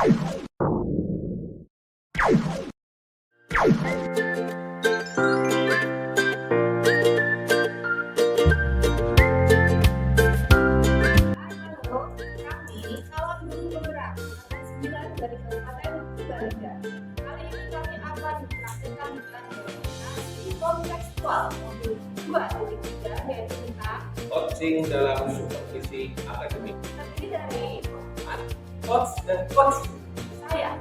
Kawan Guru Penggerak angkatan 9 dari Kabupaten Bangka. Kali ini kami akan melakukan implementasi kontekstual modul 2.3 yaitu tentang coaching dalam supervisi akademik. terdiri dari Coach dan coach. saya,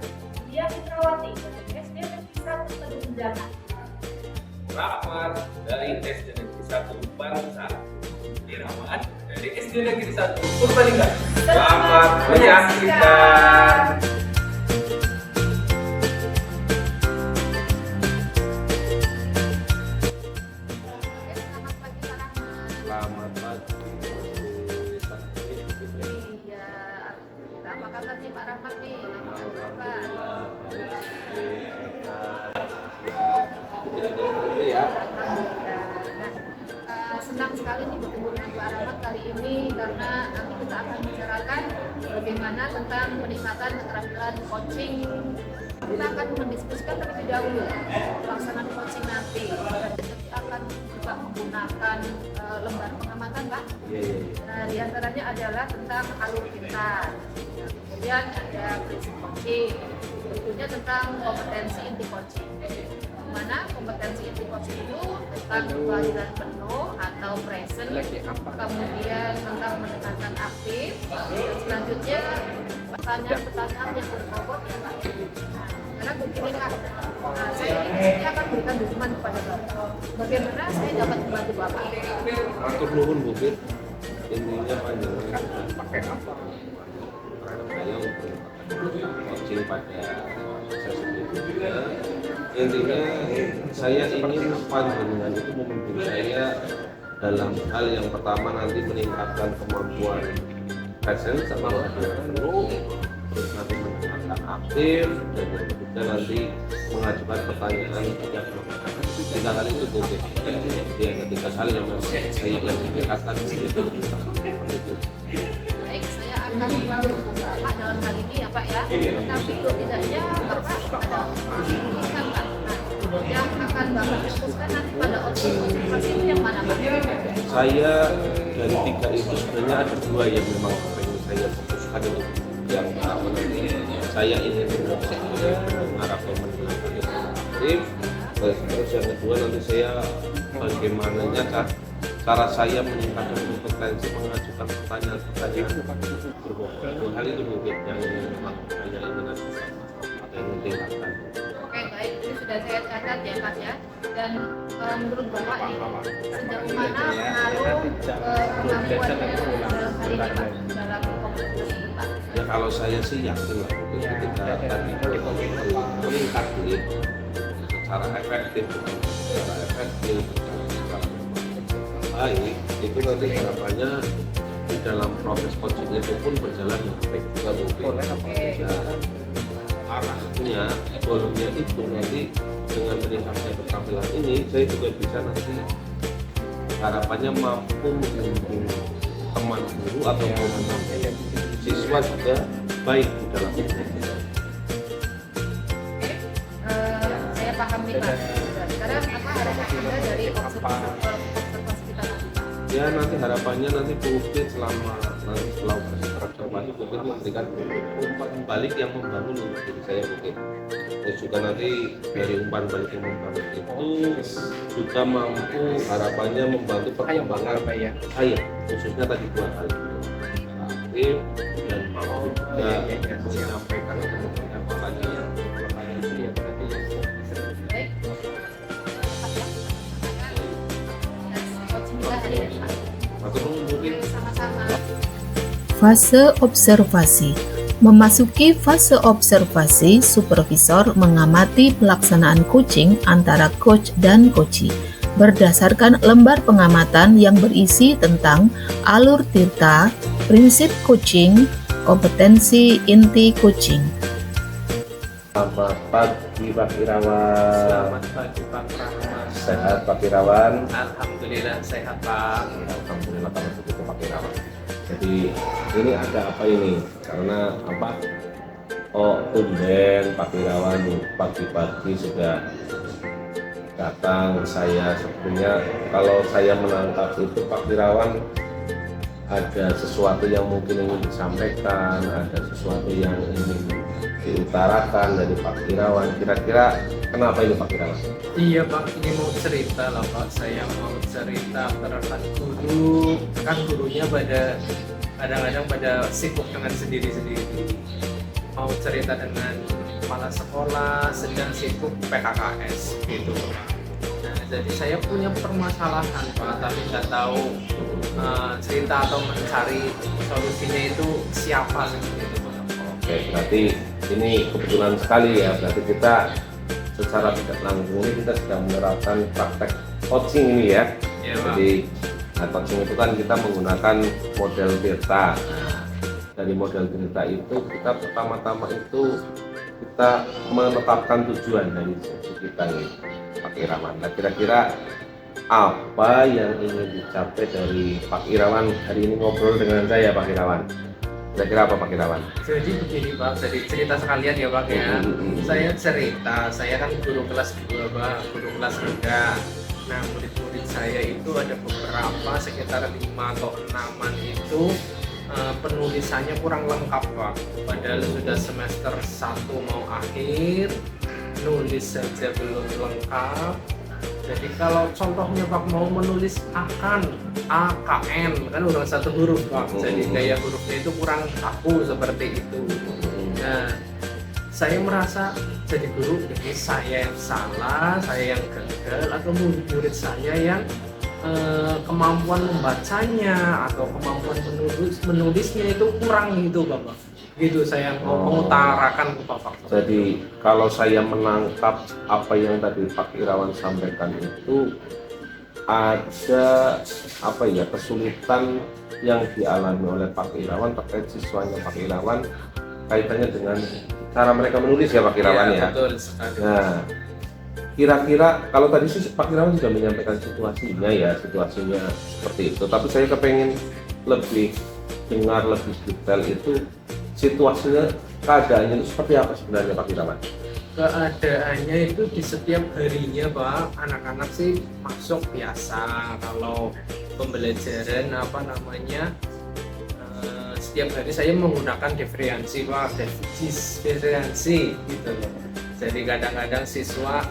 Dia Fitrawati dari SD Negeri 1 Kedung Jangan. Rahmat dari SD Negeri 1 Bangsa. Irawan dari SD Negeri 1 Purbalingga. Selamat menyaksikan. Selamat pagi. Iya, apa kabar nih Pak Rahmat nih? Ya. Senang sekali nih bertemu dengan Pak Rahmat kali ini karena nanti kita akan bicarakan bagaimana tentang peningkatan keterampilan coaching. Kita akan mendiskusikan terlebih dahulu pelaksanaan coaching nanti. Kita akan juga menggunakan lembar pengamatan, Pak. Nah, di antaranya adalah tentang alur pintar. Kemudian ada prinsip coaching, tentunya tentang kompetensi inti coaching. Mana kompetensi inti coaching itu tentang kehadiran penuh atau present, kemudian tentang mendengarkan aktif, dan selanjutnya pertanyaan-pertanyaan yang berbobot ya Pak. Karena begini Kak, saya akan berikan dukungan kepada Bapak. Bagaimana saya dapat membantu Bapak? Atur nuhun mungkin intinya panjenengan pakai apa? Saya untuk coaching pada sesi berikutnya. Intinya saya ingin panjenengan itu membimbing saya dalam hal yang pertama nanti meningkatkan kemampuan presence atau kehadiran penuh, terus nanti mendengarkan aktif, dan yang ketiga nanti mengajukan pertanyaan tidak menggunakan tiga hal itu mungkin. Jadi yang ketiga hal yang memang saya ingin tingkatkan itu. Baik, saya akan membantu Bapak dalam hal ini ya Pak ya. Tapi setidaknya Bapak ada urusan Pak. Yang akan Bapak fokuskan nanti pada observasi itu yang mana Pak? Saya dari tiga itu sebenarnya ada dua yang memang pengen saya fokuskan itu. Yang pertama nanti saya ingin mendengar atau mendengarkan aktif. Terus yang kedua nanti saya bagaimana cara saya meningkatkan kompetensi mengajukan pertanyaan-pertanyaan berbobot. Dua hal itu mungkin yang memang saya ingin ajukan atau ingin tingkatkan. Oke baik, ini sudah saya catat ya Mas ya. Dan menurut Bapak nih, sejauh mana pengaruh kemampuannya dalam hal ini Pak, dalam kompetensi Pak? Ya kalau saya sih yakin lah mungkin ketika tadi meningkat gitu secara efektif, secara baik itu nanti harapannya di dalam proses coaching itu pun berjalan dengan baik juga mungkin. Nah, arahnya, goalnya itu nanti dengan meningkatnya keterampilan ini saya juga bisa nanti harapannya mampu membimbing teman guru atau siswa juga baik di dalam itu. Saya paham nih Pak. Sekarang apa harapan Anda dari observasi kita nanti Pak? Ya nanti harapannya nanti mungkin selama nanti setelah observasi mungkin memberikan umpan balik yang membangun untuk diri saya mungkin. Terus juga nanti dari umpan balik yang membangun itu juga mampu harapannya membantu perkembangan saya khususnya tadi dua hal aktif dan mampu juga menyampaikan atau memberikan pertanyaan itu ya berarti ya. Baik. Coaching kita hari ini Pak. Atau mungkin Sama-sama. Fase observasi. Memasuki fase observasi, supervisor mengamati pelaksanaan coaching antara coach dan coachee berdasarkan lembar pengamatan yang berisi tentang alur tirta, prinsip coaching, kompetensi inti coaching. Selamat pagi Pak Irawan. Selamat pagi Pak Rahmat. Sehat Pak Irawan. Alhamdulillah sehat Pak. Alhamdulillah kalau begitu Pak Irawan. Jadi ini ada apa ini? Karena apa? oh tumben Pak Irawan pagi-pagi sudah datang. Saya sebenarnya kalau saya menangkap itu Pak Irawan ada sesuatu yang mungkin ingin disampaikan, ada sesuatu yang ingin diutarakan dari Pak Irawan. Kira-kira kenapa ini Pak Irawan? Iya Pak, ini mau cerita lah Pak. Saya mau cerita karena kan gurunya pada kadang-kadang pada sibuk dengan sendiri-sendiri. Mau cerita dengan kepala sekolah sedang sibuk PKKS gitu Pak. Nah, jadi saya punya permasalahan Pak, tapi nggak tahu cerita atau mencari solusinya itu siapa seperti itu Pak. Oke, berarti ini kebetulan sekali ya. Berarti kita secara tidak langsung ini kita sedang menerapkan praktek coaching ini ya. Iya, Pak. Jadi coaching itu kan kita menggunakan model delta. Dari model delta itu kita pertama-tama itu kita menetapkan tujuan dari sesi kita ini Pak Irawan. Nah, kira-kira apa yang ingin dicapai dari Pak Irawan hari ini ngobrol dengan saya Pak Irawan? Kira-kira apa Pak Irawan? Jadi begini Pak, jadi cerita sekalian ya Pak ya. Saya cerita, saya kan guru kelas 2 Pak, guru kelas 3. Nah, murid-murid saya itu ada beberapa sekitar 5 atau 6-an itu penulisannya kurang lengkap Pak. Padahal sudah semester 1 mau akhir, nulis saja belum lengkap. Jadi kalau contohnya Pak mau menulis akan, AKN kan udah satu huruf Pak. Jadi gaya hurufnya itu kurang kaku seperti itu. Nah, saya merasa jadi guru ini saya yang salah, saya yang gagal, atau murid saya yang kemampuan membacanya atau kemampuan menulisnya itu kurang gitu Bapak. Gitu saya mau mengutarakan ke Bapak. Jadi kalau saya menangkap apa yang tadi Pak Irawan sampaikan itu ada apa ya kesulitan yang dialami oleh Pak Irawan terkait siswanya Pak Irawan kaitannya dengan cara mereka menulis ya Pak Irawan ya. Betul sekali. Nah, kira-kira kalau tadi sih Pak Irawan sudah menyampaikan situasinya ya, situasinya seperti itu. Tapi saya kepengen lebih dengar lebih detail itu situasinya, keadaannya itu seperti apa sebenarnya Pak Irawan? Keadaannya itu di setiap harinya Pak, anak-anak sih masuk biasa. Kalau pembelajaran setiap hari saya menggunakan diferensi Pak, diferensi gitu loh. Jadi kadang-kadang siswa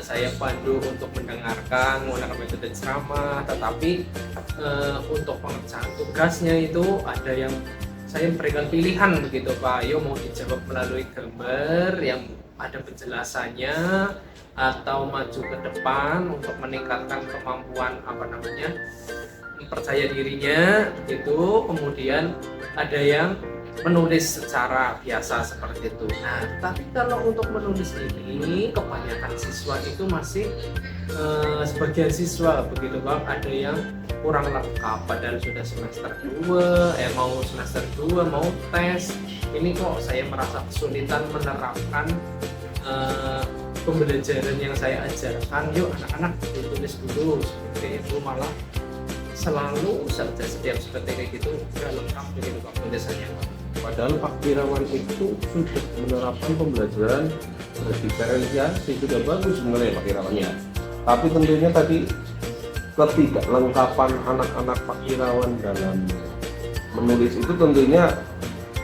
saya pandu untuk mendengarkan menggunakan metode ceramah, tetapi untuk pengerjaan tugasnya itu ada yang saya berikan pilihan begitu Pak, ayo mau dijawab melalui gambar yang ada penjelasannya atau maju ke depan untuk meningkatkan kemampuan percaya dirinya gitu. Kemudian ada yang menulis secara biasa seperti itu. Nah, tapi kalau untuk menulis ini kebanyakan siswa itu masih sebagian siswa begitu Pak, ada yang kurang lengkap padahal sudah semester 2, mau semester 2 mau tes. Ini kok saya merasa kesulitan menerapkan pembelajaran yang saya ajarkan. Yuk anak-anak ditulis dulu seperti itu, malah selalu saja setiap seperti kayak gitu nggak lengkap begitu Pak tulisannya. Padahal Pak Irawan itu sudah menerapkan pembelajaran diferensiasi, sudah bagus sebenarnya Pak Irawan ya. Tapi tentunya tadi ketidaklengkapan anak-anak Pak Irawan dalam menulis itu tentunya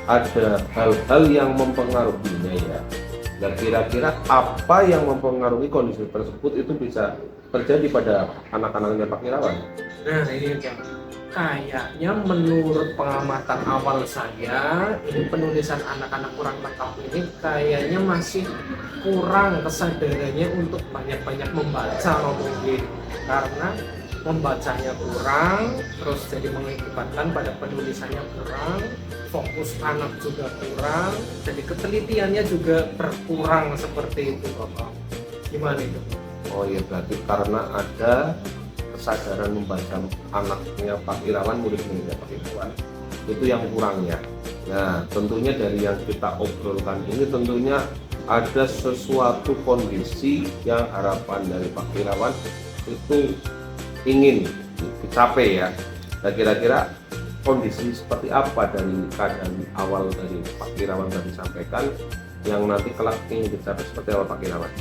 ada hal-hal yang mempengaruhinya ya. Dan kira-kira apa yang mempengaruhi kondisi tersebut itu bisa terjadi pada anak-anaknya Pak Irawan? Nah ini Pak, kayaknya menurut pengamatan awal saya, ini penulisan anak-anak kurang lengkap ini kayaknya masih kurang kesadarannya untuk banyak-banyak membaca mungkin, karena membacanya kurang, terus jadi mengakibatkan pada penulisannya kurang, fokus anak juga kurang, jadi ketelitiannya juga berkurang seperti itu Bapak. Gimana itu? Oh iya, berarti karena ada kesadaran membaca anaknya Pak Irawan, murid-muridnya Pak Irawan itu yang kurang ya. Nah, tentunya dari yang kita obrolkan ini tentunya ada sesuatu kondisi yang harapan dari Pak Irawan itu ingin dicapai ya. Nah, kira-kira kondisi seperti apa dari keadaan awal dari Pak Irawan tadi sampaikan yang nanti kelak ingin dicapai seperti apa Pak Irawan?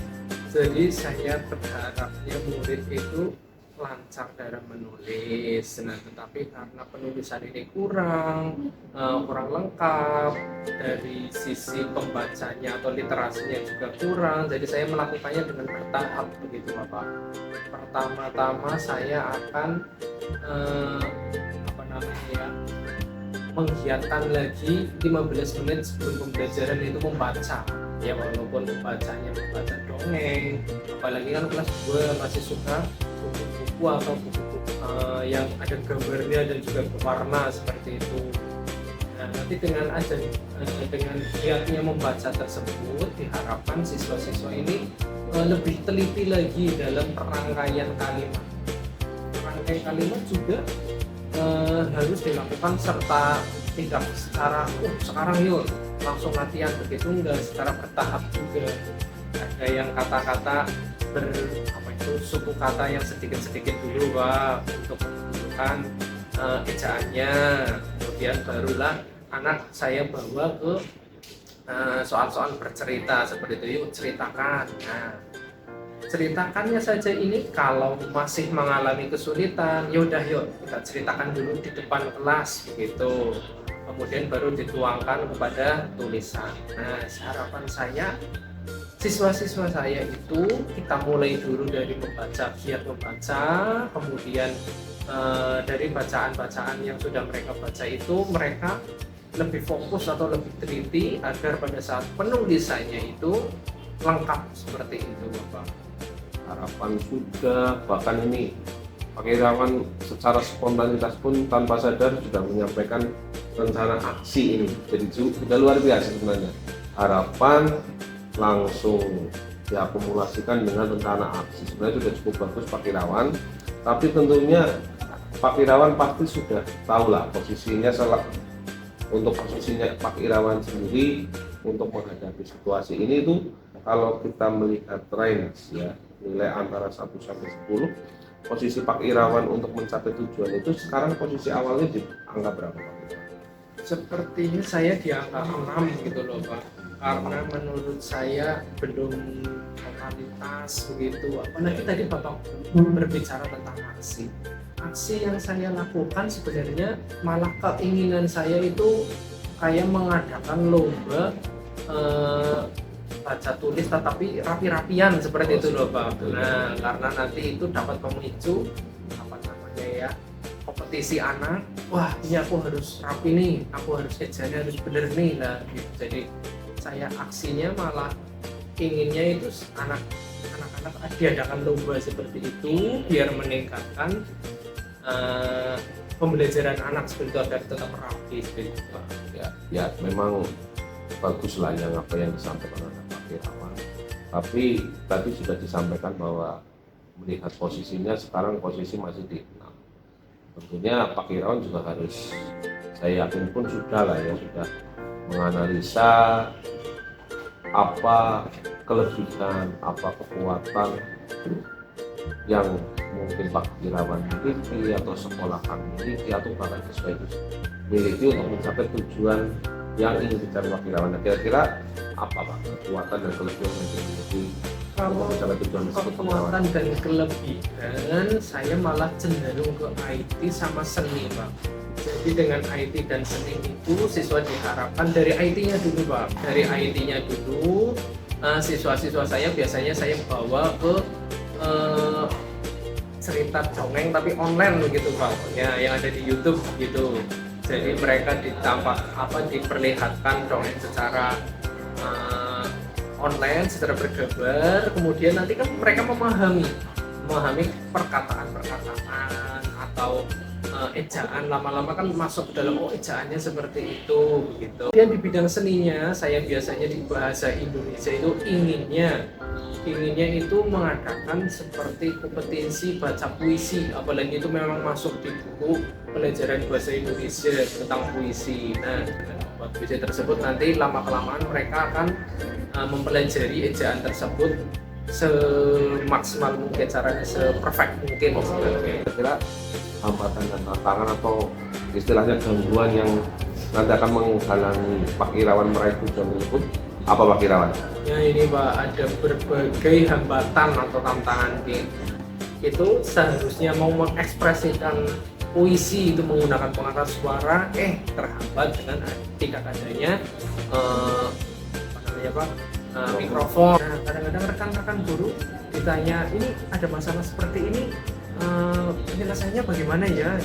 Jadi saya berharapnya murid itu lancar dalam menulis, nah tetapi karena penulisan ini kurang lengkap, dari sisi pembacanya atau literasinya juga kurang, jadi saya melakukannya dengan bertahap begitu Bapak. Pertama-tama saya akan menggiatkan lagi 15 menit sebelum pembelajaran itu membaca, ya walaupun membacanya membaca dongeng, apalagi kan kelas 2 masih suka buku-buku atau buku-buku yang ada gambarnya dan juga berwarna seperti itu. Nah, nanti dengan giatnya membaca tersebut diharapkan siswa-siswa ini lebih teliti lagi dalam perangkaian kalimat. Perangkaian kalimat juga harus dilakukan serta tidak secara sekarang yuk langsung latihan, begitu enggak, secara bertahap juga. Ada yang kata-kata suku kata yang sedikit-sedikit dulu Pak untuk menunjukkan ejaannya, kemudian barulah anak saya bawa ke soal-soal bercerita seperti itu, yuk ceritakan. Nah, ceritakannya saja ini kalau masih mengalami kesulitan, yaudah yuk kita ceritakan dulu di depan kelas begitu, kemudian baru dituangkan kepada tulisan. Nah, harapan saya siswa-siswa saya itu kita mulai dulu dari membaca, giat membaca, kemudian dari bacaan-bacaan yang sudah mereka baca itu mereka lebih fokus atau lebih teliti agar pada saat penulisannya itu lengkap seperti itu Bapak. Harapan sudah, bahkan ini Pak Irawan secara spontanitas pun tanpa sadar sudah menyampaikan rencana aksi ini, jadi sudah luar biasa sebenarnya. Harapan langsung diakumulasikan dengan rencana aksi, sebenarnya sudah cukup bagus Pak Irawan, tapi tentunya Pak Irawan pasti sudah tahu lah posisinya untuk posisinya Pak Irawan sendiri untuk menghadapi situasi ini itu. Kalau kita melihat range ya, nilai antara 1 sampai 10, posisi Pak Irawan untuk mencapai tujuan itu sekarang posisi awalnya di angka berapa Pak? Sepertinya saya di angka 6 gitu loh Pak, karena menurut saya belum totalitas begitu. Apalagi tadi Bapak berbicara tentang aksi yang saya lakukan, sebenarnya malah keinginan saya itu kayak mengadakan lomba baca tulis tetapi rapi-rapian seperti itu loh Pak. Nah, karena nanti itu dapat memicu kompetisi anak, wah ini aku harus rapi nih, aku harus ejanya harus bener nih lah gitu. Jadi saya aksinya malah inginnya itu anak-anak diadakan lomba seperti itu biar meningkatkan pembelajaran anak seperti itu agar tetap rapi seperti itu Pak. Ya memang bagus lah yang apa yang disampaikan oleh Pak Irawan, tapi tadi sudah disampaikan bahwa melihat posisinya sekarang posisi masih di 6. Tentunya Pak Irawan juga harus, saya yakin pun sudah lah ya, sudah menganalisa apa kelebihan, apa kekuatan yang mungkin Pak Irawan miliki atau sekolah kami miliki atau bahkan siswa itu miliki untuk mencapai tujuan yang ingin dicari Pak Irawan. Kira-kira apa Pak kekuatan dan kelebihan yang dimiliki kalau kekuatan dan kelebihan saya malah cenderung ke IT sama seni Pak. Jadi dengan IT dan seni itu siswa diharapkan dari IT-nya dulu Pak. Dari IT-nya dulu siswa-siswa saya biasanya saya bawa ke cerita dongeng tapi online begitu Pak. Ya, yang ada di YouTube gitu. Jadi mereka diperlihatkan dongeng secara online, secara bergambar, kemudian nanti kan mereka memahami perkataan-perkataan atau ejaan, lama-lama kan masuk ke dalam ejaannya seperti itu begitu. Kemudian di bidang seninya saya biasanya di bahasa Indonesia itu inginnya itu mengadakan seperti kompetisi baca puisi, apalagi itu memang masuk di buku pelajaran bahasa Indonesia tentang puisi. Nah, buat puisi tersebut nanti lama-kelamaan mereka akan mempelajari ejaan tersebut semaksimal mungkin, caranya seperfect mungkin. Kira-kira hambatan dan tantangan atau istilahnya gangguan yang nanti akan menghalangi Pak Irawan meraih tujuan tersebut? Apa Pak Irawan? Ya ini Pak, ada berbagai hambatan atau tantangan itu seharusnya mau mengekspresikan puisi itu menggunakan pengeras suara terhambat dengan tidak adanya mikrofon. Nah, kadang-kadang rekan-rekan guru ditanya, ini ada masalah seperti ini, penyelesaiannya bagaimana ya?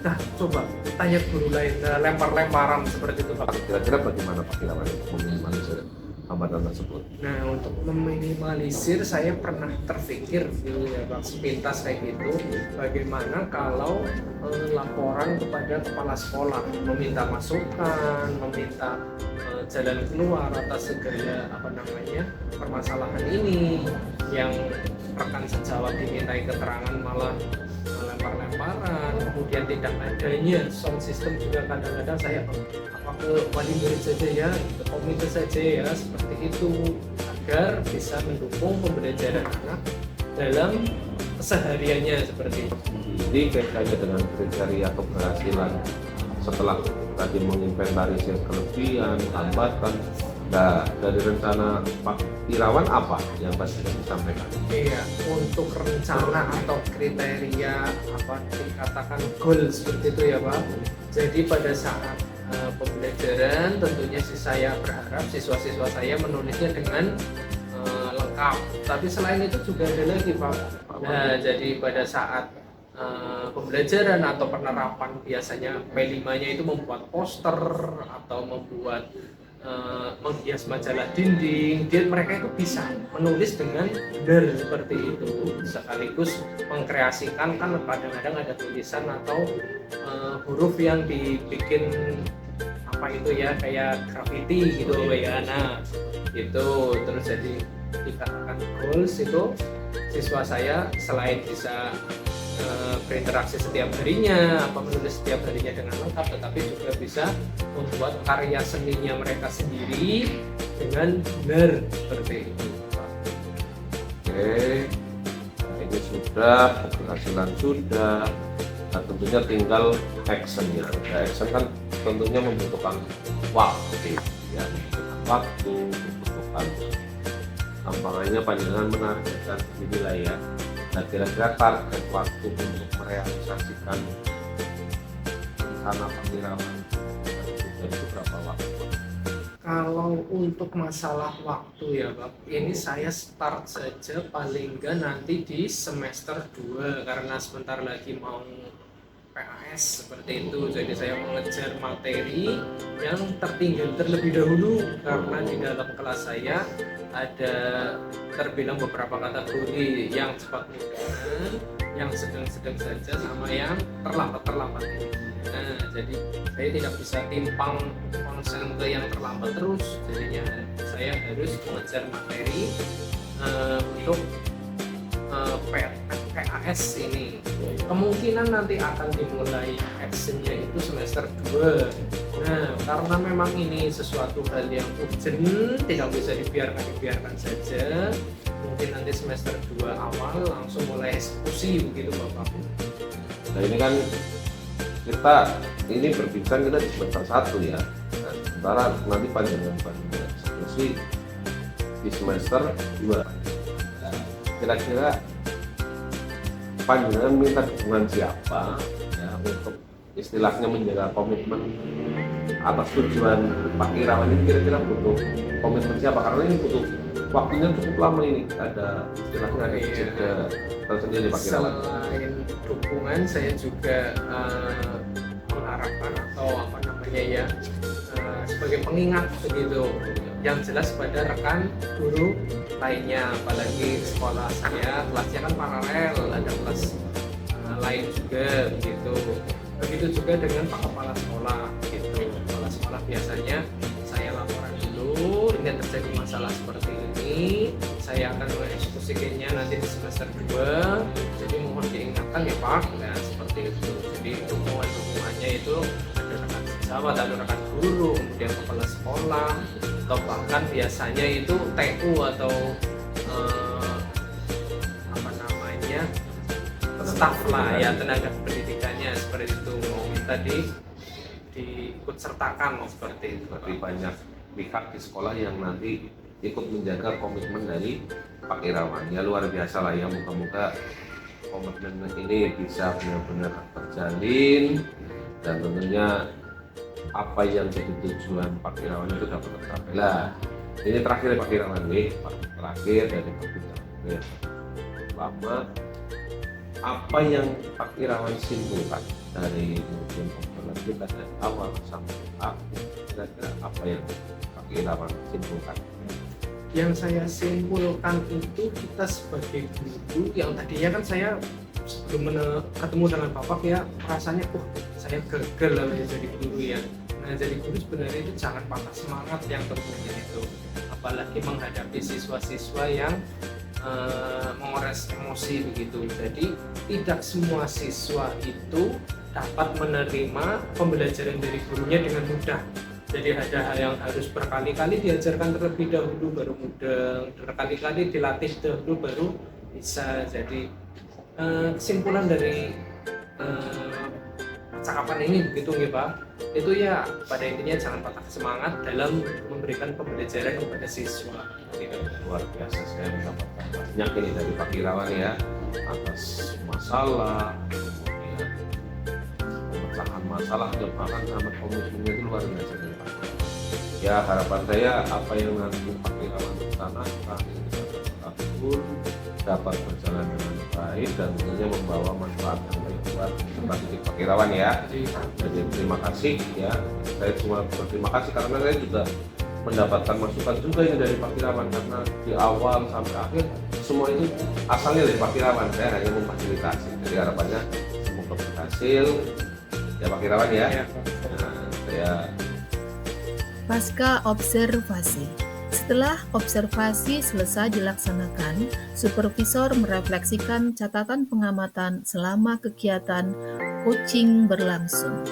Nah, coba tanya guru lain, lempar-lemparan seperti itu Pak. Kira-kira bagaimana Pak Irawan meminimalisir hambatan tersebut? Nah, untuk meminimalisir saya pernah terpikir gitu ya Pak, sepintas kayak gitu, bagaimana kalau laporan kepada kepala sekolah, meminta masukan, meminta jalan keluar atas segala permasalahan ini, yang rekan sejawat dimintai keterangan malah lempar-lemparan, kemudian tidak adanya sound system juga kadang-kadang saya ke wali murid saja ya, ke komite saja ya, seperti itu, agar bisa mendukung pembelajaran anak dalam kesehariannya seperti itu. Jadi kaitannya dengan kriteria keberhasilan setelah tadi menginventarisir kelebihan, hambatan, dari rencana Pak Irawan apa yang pasti disampaikan? Iya, untuk rencana atau kriteria dikatakan goal seperti itu ya Pak. Jadi pada saat pembelajaran tentunya saya berharap siswa-siswa saya menulisnya dengan lengkap. Tapi selain itu juga ada lagi Pak. Nah, jadi pada saat pembelajaran atau penerapan biasanya P5-nya itu membuat poster atau membuat menghias majalah dinding, dan mereka itu bisa menulis dengan benar seperti itu, sekaligus mengkreasikan, kan kadang-kadang ada tulisan atau huruf yang dibikin kayak graffiti gitu ya. Nah itu terus jadi dikatakan goals itu, siswa saya selain bisa berinteraksi setiap harinya, menulis setiap harinya dengan lengkap, tetapi juga bisa membuat karya seninya mereka sendiri dengan benar seperti itu. Oke, ini sudah, keberhasilan sudah, nah tentunya tinggal actionnya. Nah, action kan tentunya membutuhkan waktu, ya, membutuhkan tampangannya panjangan menargetkan inilah ya. Nah, kira-kira target waktu untuk merealisasikan rencana Pak Irawan itu berapa waktu? Kalau untuk masalah waktu ya Pak, ini saya start saja paling nggak nanti di semester 2, karena sebentar lagi mau PAS seperti itu. Jadi saya mengejar materi yang tertinggal terlebih dahulu, karena di dalam kelas saya ada terbilang beberapa kategori, yang cepat mudahan, yang sedang-sedang saja, sama yang terlambat ini. Nah, jadi saya tidak bisa timpang konsen ke yang terlambat terus, jadinya saya harus mengejar materi untuk PAS ini. Kemungkinan nanti akan dimulai actionnya itu semester 2. Nah, karena memang ini sesuatu hal yang urgent, tidak bisa dibiarkan saja. Mungkin nanti semester 2 awal langsung mulai eksekusi begitu Bapak. Nah, ini kan kita berbincang kita di semester 1 ya. Nah, sementara nanti panjangan eksekusi di semester 2. Nah, kira-kira panjangan minta dukungan siapa ya untuk istilahnya menjaga komitmen atas tujuan Pak Irawan ini, kira-kira butuh komitmen siapa? Karena ini butuh waktunya cukup lama, ini ada istilahnya ada jeda tersendiri Pak Irawan. Selain dukungan, saya juga mengharapkan atau sebagai pengingat begitu, yang jelas pada rekan guru lainnya, apalagi sekolah saya kelasnya kan paralel, ada kelas lain juga begitu. Begitu juga dengan Pak Kepala Sekolah gitu. Kepala Sekolah biasanya saya laporan dulu, ini terjadi masalah seperti ini, saya akan mengeksekusikannya nanti di semester 2, jadi mohon diingatkan ya Pak. Nah seperti itu, jadi dukungannya itu ada rekan sejawat, ada rekan guru, kemudian kepala sekolah, atau bahkan biasanya itu TU atau staf lah ya, tenaga pendidikannya seperti itu, mau minta diikut sertakan seperti itu. Berarti banyak pihak di sekolah yang nanti ikut menjaga komitmen dari Pak Irawan. Ya luar biasa lah ya, moga-moga komitmen ini bisa benar-benar terjalin dan tentunya apa yang jadi tujuan Pak Irawan itu dapat tercapai. Lah, ini terakhir Pak Irawan nih, terakhir dari perbincangan lama. Apa yang Pak Irawan simpulkan dari kemudian obrolan kita dari awal sampai akhir, kira-kira apa yang Pak Irawan simpulkan? Yang saya simpulkan itu kita sebagai guru yang tadinya kan saya sebelum ketemu dengan Bapak ya rasanya saya gagal lah jadi guru ya. Nah jadi guru sebenarnya itu jangan patah semangat yang tentunya itu, apalagi menghadapi siswa-siswa yang mengores emosi begitu. Jadi tidak semua siswa itu dapat menerima pembelajaran dari gurunya dengan mudah. Jadi ada hal yang harus berkali-kali diajarkan terlebih dahulu baru mudeng, berkali-kali dilatih dahulu baru bisa. Jadi kesimpulan dari percakapan ini begitu ya Pak, itu ya pada intinya jangan patah semangat dalam memberikan pembelajaran kepada siswa. Luar biasa, saya mendapatkan banyak ini dari Pak Irawan ya, atas masalah, kemudian pemecahan masalah dan bahkan sama komitmennya itu luar biasa dari Pak Irawan. Ya harapan saya apa yang nanti Pak Irawan rencanakan tahun dapat berjalan dengan baik dan tentunya membawa manfaat yang baik buat didik Pak Irawan ya. Jadi terima kasih ya, saya cuma berterima kasih karena saya juga mendapatkan masukan juga ini dari Pak Irawan, karena di awal sampai akhir semua itu asalnya dari Pak Irawan, saya hanya memfasilitasi. Jadi harapannya semoga berhasil ya Pak Irawan ya. Nah, saya Pasca observasi. Setelah observasi selesai dilaksanakan, supervisor merefleksikan catatan pengamatan selama kegiatan coaching berlangsung.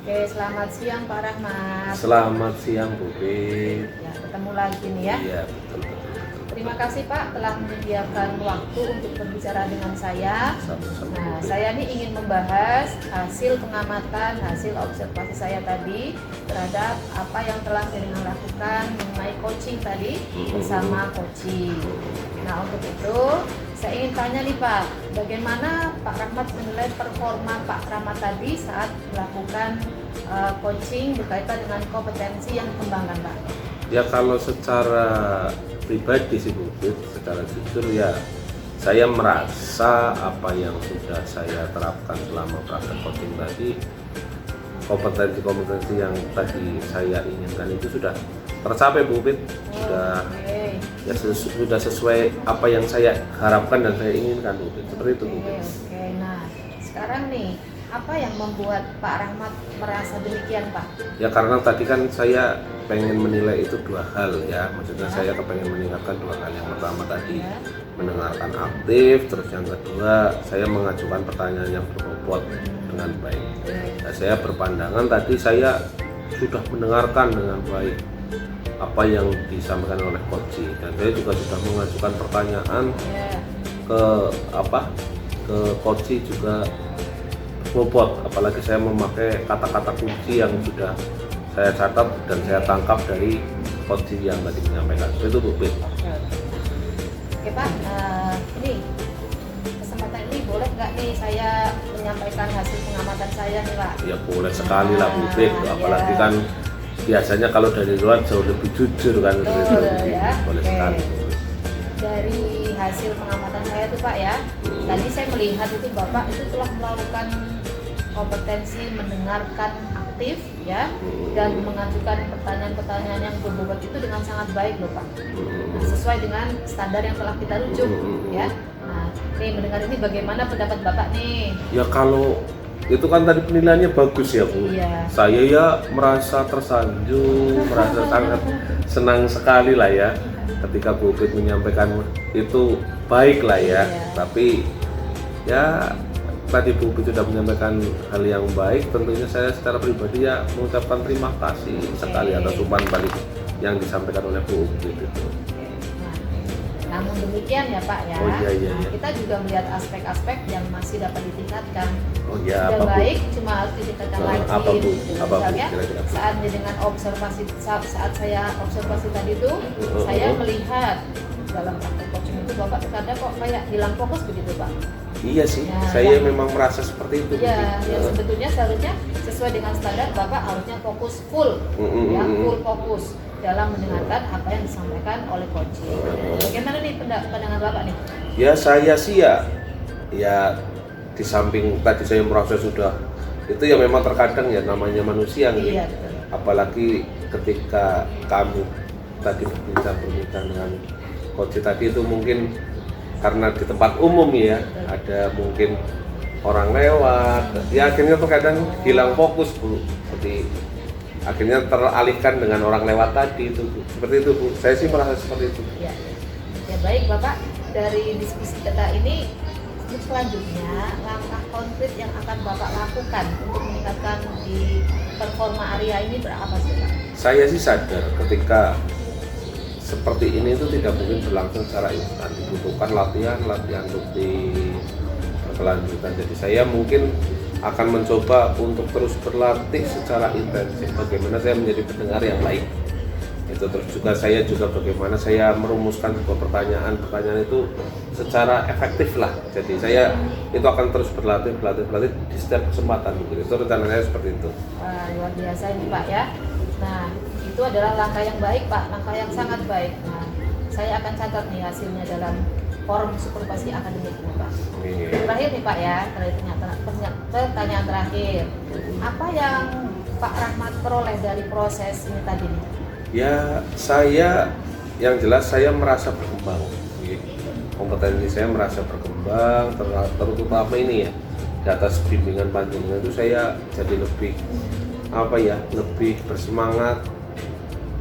Oke, selamat siang Pak Rahmat. selamat siang Bu Bin. Ya, ketemu lagi nih ya. Iya betul. Terima kasih Pak telah menyediakan waktu untuk berbicara dengan saya. Sama-sama. Nah, saya ini ingin membahas hasil pengamatan, hasil observasi saya tadi terhadap apa yang telah saya lakukan mengenai coaching tadi bersama coaching. Nah, untuk itu saya ingin tanya nih Pak, bagaimana Pak Rahmat menilai performa Pak Rahmat tadi saat melakukan coaching berkaitan dengan kompetensi yang dikembangkan Pak? Ya kalau secara pribadi sih Bu Fit, secara jujur ya saya merasa apa yang sudah saya terapkan selama praktek coaching tadi, kompetensi-kompetensi yang tadi saya inginkan itu sudah tercapai Bu Fit. Sudah ya sudah sesuai apa yang saya harapkan dan saya inginkan Bu Fit. Seperti itu Bu Fit. Oke. Nah, sekarang nih apa yang membuat Pak Rahmat merasa demikian Pak? Ya karena tadi kan saya pengen menilai itu dua hal ya, maksudnya saya kepengen meningkatkan dua hal. Yang pertama tadi mendengarkan aktif, terus yang kedua saya mengajukan pertanyaan yang berbobot dengan baik. Nah, saya berpandangan tadi saya sudah mendengarkan dengan baik apa yang disampaikan oleh coaching dan saya juga sudah mengajukan pertanyaan ke coaching juga bobot, apalagi saya memakai kata-kata kunci yang sudah saya catat dan saya tangkap dari coaching yang tadi menyampaikan. Itu Bu Fit. Oke Pak, ini kesempatan ini boleh nggak nih saya menyampaikan hasil pengamatan saya nih Pak? Ya boleh sekali lah Bu Fit, apalagi kan biasanya kalau dari luar jauh lebih jujur kan. Betul, ya. Boleh Oke. sekali. Dari hasil pengamatan saya tuh Pak ya, tadi saya melihat itu Bapak itu telah melakukan kompetensi mendengarkan aktif ya dan mengajukan pertanyaan-pertanyaan yang berbobot itu dengan sangat baik loh Pak. Nah, sesuai dengan standar yang telah kita rujuk ya. Nah, nih mendengar ini bagaimana pendapat Bapak nih? Ya kalau itu kan tadi penilaiannya bagus ya Bu. Iya. Saya ya merasa tersanjung, merasa sangat senang sekali lah ya ketika Bu Fit menyampaikan itu baik lah ya. Tapi ya tadi Bu Fit sudah menyampaikan hal yang baik, tentunya saya secara pribadi ya mengucapkan terima kasih sekali atas umpan balik yang disampaikan oleh Bu Fit itu. Nah, Namun demikian ya Pak ya, Oh, iya, iya, nah, iya. kita juga melihat aspek-aspek yang masih dapat ditingkatkan. Oh ya, Sudah apa Bu? baik, cuma harus ditingkatkan lagi. Apa Bu? Gitu. Apa Bu? Misalnya Kira-kira. saat dengan observasi, saat saya observasi tadi itu, saya melihat dalam praktek coaching itu Bapak terkadang kok kayak hilang fokus begitu Pak. Iya sih, Ya, saya yang- memang merasa seperti itu. Ya, mungkin. yang sebetulnya seharusnya sesuai dengan standar Bapak harusnya fokus full, ya full fokus dalam mendengarkan apa yang disampaikan oleh coaching. Bagaimana nih pandangan Bapak nih? Ya saya sih ya di samping tadi saya merasa sudah itu ya memang terkadang ya namanya manusia gitu. Iya, betul. Apalagi ketika kamu tadi berbincang dengan coach tadi itu mungkin karena di tempat umum ya ada mungkin orang lewat ya akhirnya terkadang hilang fokus Bu, seperti akhirnya teralihkan dengan orang lewat tadi itu Bu. Seperti itu Bu, saya sih merasa seperti itu. Ya, ya baik Bapak, dari diskusi kita ini untuk selanjutnya langkah konkret yang akan Bapak lakukan untuk meningkatkan di performa area ini berapa sih Pak? Saya sih sadar ketika seperti ini itu tidak mungkin berlangsung secara instan, dibutuhkan latihan rutin berkelanjutan. Jadi saya mungkin akan mencoba untuk terus berlatih secara intensif bagaimana saya menjadi pendengar yang baik. Itu terus juga saya bagaimana saya merumuskan sebuah pertanyaan itu secara efektif lah. Jadi saya itu akan terus berlatih di setiap kesempatan mungkin. Itu rencananya seperti itu. Wah, luar biasa ini Pak ya. Nah, itu adalah langkah yang baik Pak, langkah yang sangat baik. Nah, saya akan catat nih hasilnya dalam forum supervisi akademik ini Pak. Terakhir nih Pak ya, pertanyaan terakhir. Apa yang Pak Rahmat peroleh dari proses ini tadi nih? Ya saya yang jelas saya merasa berkembang. Kompetensi saya merasa berkembang, terutama ini ya di atas bimbingan panjenengan itu saya jadi lebih lebih bersemangat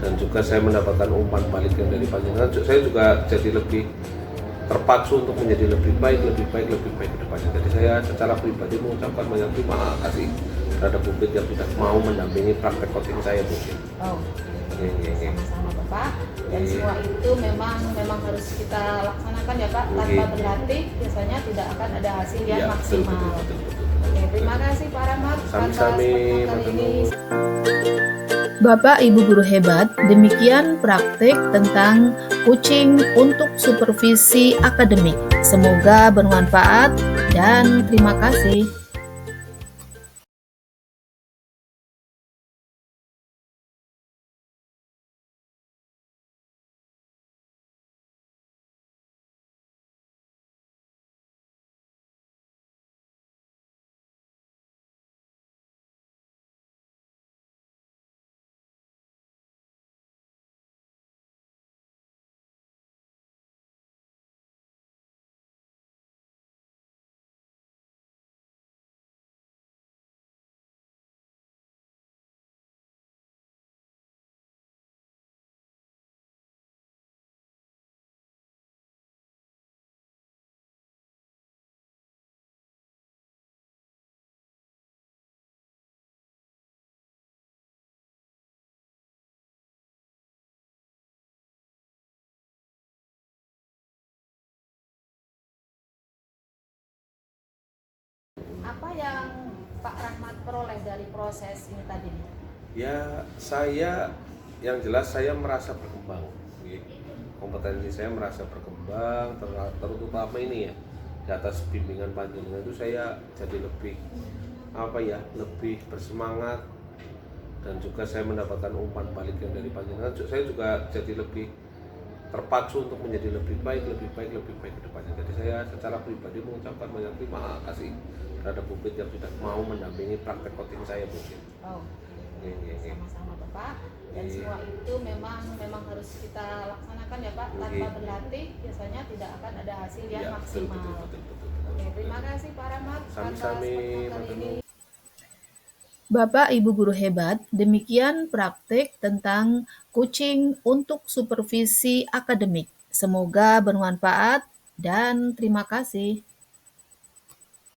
dan juga saya mendapatkan umpan balik yang dari panjenengan. Saya juga jadi lebih terpacu untuk menjadi lebih baik ke depannya. Jadi saya secara pribadi mengucapkan banyak terima kasih terhadap Bukit yang sudah mau mendampingi praktek coaching saya mungkin. Oh, sama-sama Bapak. Dan semua itu memang harus kita laksanakan ya Pak. Tanpa berlatih biasanya tidak akan ada hasil yang maksimal. Oke, terima kasih Pak Rahmat atas pertemuan kali ini. Bapak Ibu guru hebat, demikian praktik tentang coaching untuk supervisi akademik. Semoga bermanfaat dan terima kasih. Apa yang Pak Rahmat peroleh dari proses ini tadi? Ya saya yang jelas saya merasa berkembang. Kompetensi saya merasa berkembang, terutama ini ya di atas bimbingan panjenengan itu saya jadi lebih lebih bersemangat dan juga saya mendapatkan umpan balik yang dari panjenengan. Saya juga jadi lebih terpacu untuk menjadi lebih baik ke depannya. Jadi saya secara pribadi mengucapkan banyak terima kasih terhadap Bukit yang sudah mau mendampingi praktek coaching saya mungkin. Oh, sama-sama Bapak. Dan semua itu memang harus kita laksanakan ya Pak. Tanpa berlatih biasanya tidak akan ada hasil yang maksimal. Oke, terima kasih Pak Rahmat atas pertemuan kali ini. Bapak Ibu guru hebat, demikian praktik tentang coaching untuk supervisi akademik. Semoga bermanfaat dan terima kasih.